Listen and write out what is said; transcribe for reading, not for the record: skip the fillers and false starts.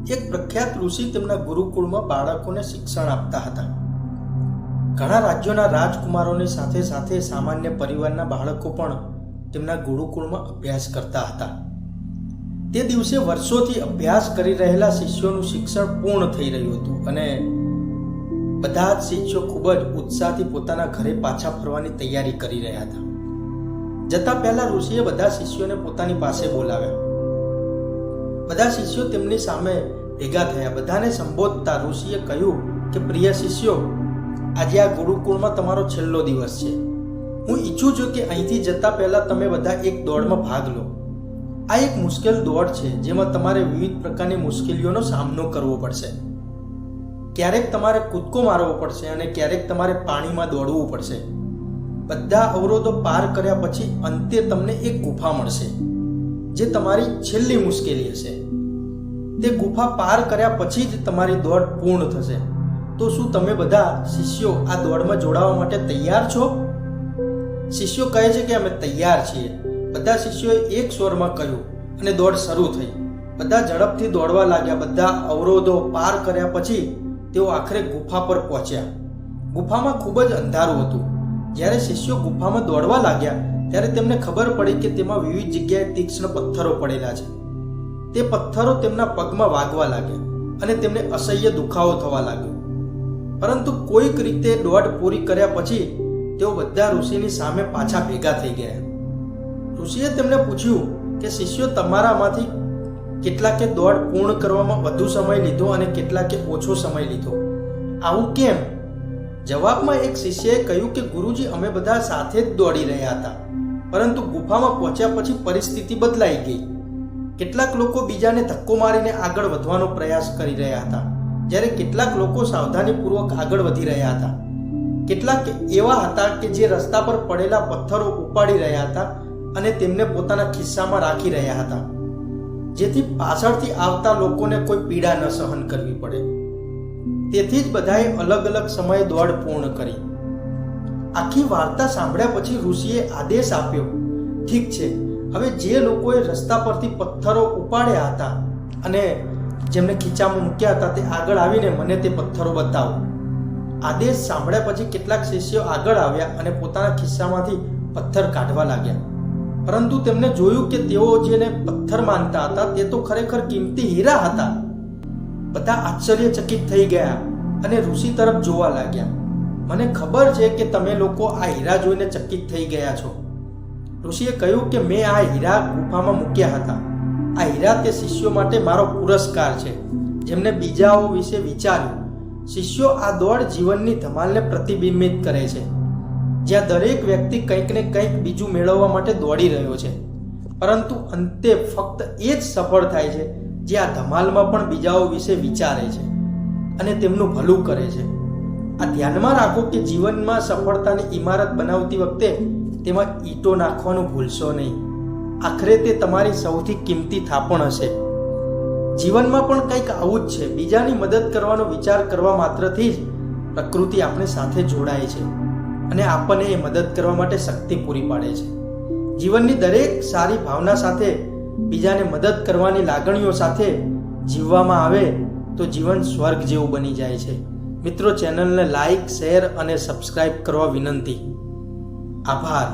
એક પ્રખ્યાત ઋષિ તેમના ગુરુકુળમાં બાળકોને શિક્ષણ આપતા હતા. ઘણા રાજ્યોના રાજકુમારોની સાથે સાથે સામાન્ય પરિવારના બાળકો પણ તેમના ગુરુકુળમાં અભ્યાસ કરતા હતા. તે દિવસે વર્ષોથી અભ્યાસ કરી રહેલા શિષ્યોનું શિક્ષણ પૂર્ણ થઈ રહ્યું હતું અને બધા જ શિષ્યો ખૂબ જ ઉત્સાહથી પોતાના ઘરે પાછા ફરવાની તૈયારી કરી રહ્યા હતા. જતા પહેલા ઋષિએ બધા શિષ્યોને પોતાની પાસે બોલાવ્યા. બધા શિષ્યો તેમની સામે ભેગા થયા. બધાને સંબોધતા ઋષિએ કહ્યું કે પ્રિય શિષ્યો, આજે આ ગુરુકુળમાં તમારો છેલ્લો દિવસ છે. હું ઈચ્છું છું કે અહીંથી જતા પહેલા તમે બધા એક દોડમાં ભાગ લો. આ એક મુશ્કેલ દોડ છે જેમાં તમારે વિવિધ પ્રકારની મુશ્કેલીઓનો સામનો કરવો પડશે. ક્યારેક તમારે કૂદકો મારવો પડશે અને ક્યારેક તમારે પાણીમાં દોડવું પડશે. બધા અવરોધો પાર કર્યા પછી અંતે તમને એક ગુફા મળશે જે તમારી છેલ્લી મુશ્કેલી હશે. તે ગુફા પાર કર્યા પછી જ તમારી દોડ પૂર્ણ થશે. તો શું તમે બધા શિષ્યો આ દોડમાં જોડાવા માટે તૈયાર છો? શિષ્યો કહે છે કે અમે તૈયાર છીએ. બધા શિષ્યોએ એક સ્વરમાં કહ્યું અને દોડ શરૂ થઈ. બધા ઝડપથી દોડવા લાગ્યા. બધા અવરોધો પાર કર્યા પછી તેઓ આખરે ગુફા પર પહોંચ્યા. ગુફામાં ખૂબ જ અંધારું હતું. જ્યારે શિષ્યો ગુફામાં દોડવા લાગ્યા ત્યારે તેમને ખબર પડી કે તેમાં વિવિધ જગ્યાએ તીક્ષ્ણ પથ્થરો પડેલા છે. તે પથ્થરો તેમના પગમાં વાગવા લાગ્યા અને તેમને અસહ્ય દુખાવો થવા લાગ્યો. પરંતુ કોઈક રીતે દોડ પૂરી કર્યા પછી તેઓ બધા ઋષિની સામે પાછા ભેગા થઈ ગયા. ઋષિએ તેમને પૂછ્યું કે શિષ્યો, તમારામાંથી કેટલાકે દોડ પૂર્ણ કરવામાં વધુ સમય લીધો અને કેટલાકે ઓછો સમય લીધો. આવું કેમ? જવાબમાં એક શિષ્યએ કહ્યું કે ગુરુજી, અમે બધા સાથે જ દોડી રહ્યા હતા, પરંતુ ગુફામાં પહોંચ્યા પછી પરિસ્થિતિ બદલાઈ ગઈ. કેટલાક લોકો બીજાને ધક્કો મારીને આગળ વધવાનો પ્રયાસ કરી રહ્યા હતા, જ્યારે કેટલાક લોકો સાવધાનીપૂર્વક આગળ વધી રહ્યા હતા. કેટલાક એવા હતા કે જે રસ્તા પર પડેલા પથ્થરો ઉપાડી રહ્યા હતા અને તેમને પોતાના ખિસ્સામાં રાખી રહ્યા હતા, જેથી પાછળથી આવતા લોકોને કોઈ પીડા ન સહન કરવી પડે. તેથી જ બધાએ અલગ અલગ સમયે દોડ પૂર્ણ કરી. આખી વાર્તા સાંભળ્યા પછી ઋષિએ આદેશ આપ્યો, ઠીક છે, હવે જે લોકોએ રસ્તા પરથી પથ્થરો ઉપાડ્યા હતા અને જેમને ખીચામાં મૂક્યા હતા તે આગળ આવીને મને તે પથ્થરો બતાવો. આદેશ સાંભળ્યા પછી કેટલાક શિષ્યો આગળ આવ્યા અને પોતાના ખિસ્સામાંથી પથ્થર કાઢવા લાગ્યા. પરંતુ તેમને જોયું કે તેઓ જેને પથ્થર માનતા હતા તે તો ખરેખર કિંમતી હીરા હતા. બધા આશ્ચર્યચકિત થઈ ગયા અને ઋષિ તરફ જોવા લાગ્યા. મને ખબર છે કે તમે લોકો આ હીરા જોઈને ચકિત થઈ ગયા છો. ઋષિએ કહ્યું કે મેં આ હીરા ગુફામાં મૂક્યા હતા. આ હીરા તે શિષ્યો માટે મારો પુરસ્કાર છે જેમને બીજાઓ વિશે વિચાર્યું. શિષ્યો, આ દોડ જીવનની ધમાલને પ્રતિબિંબિત કરે છે, જ્યાં દરેક વ્યક્તિ કંઈક ને કંઈક બીજું મેળવવા માટે દોડી રહ્યો છે, પરંતુ અંતે ફક્ત એ જ સફળ થાય છે જે આ ધમાલમાં પણ બીજાઓ વિશે વિચારે છે અને તેમનું ભલું કરે છે. આ ધ્યાનમાં રાખો કે જીવનમાં સફળતાની ઇમારત બનાવતી વખતે તેમાં ઈંટો નાખવાનું ભૂલશો નહીં. આખરે તે તમારી સૌથી કિંમતી થાપણ હશે. જીવનમાં પણ કંઈક આવું જ છે. બીજાની મદદ કરવાનો વિચાર કરવા માત્રથી જ પ્રકૃતિ આપણી સાથે જોડાય છે અને આપણને એ મદદ કરવા માટે શક્તિ પૂરી પાડે છે. જીવનની દરેક સારી ભાવના સાથે, બીજાને મદદ કરવાની લાગણીઓ સાથે જીવવામાં આવે તો જીવન સ્વર્ગ જેવું બની જાય છે. મિત્રો, ચેનલને લાઈક, શેર અને સબસ્ક્રાઇબ કરવા વિનંતી. આભાર.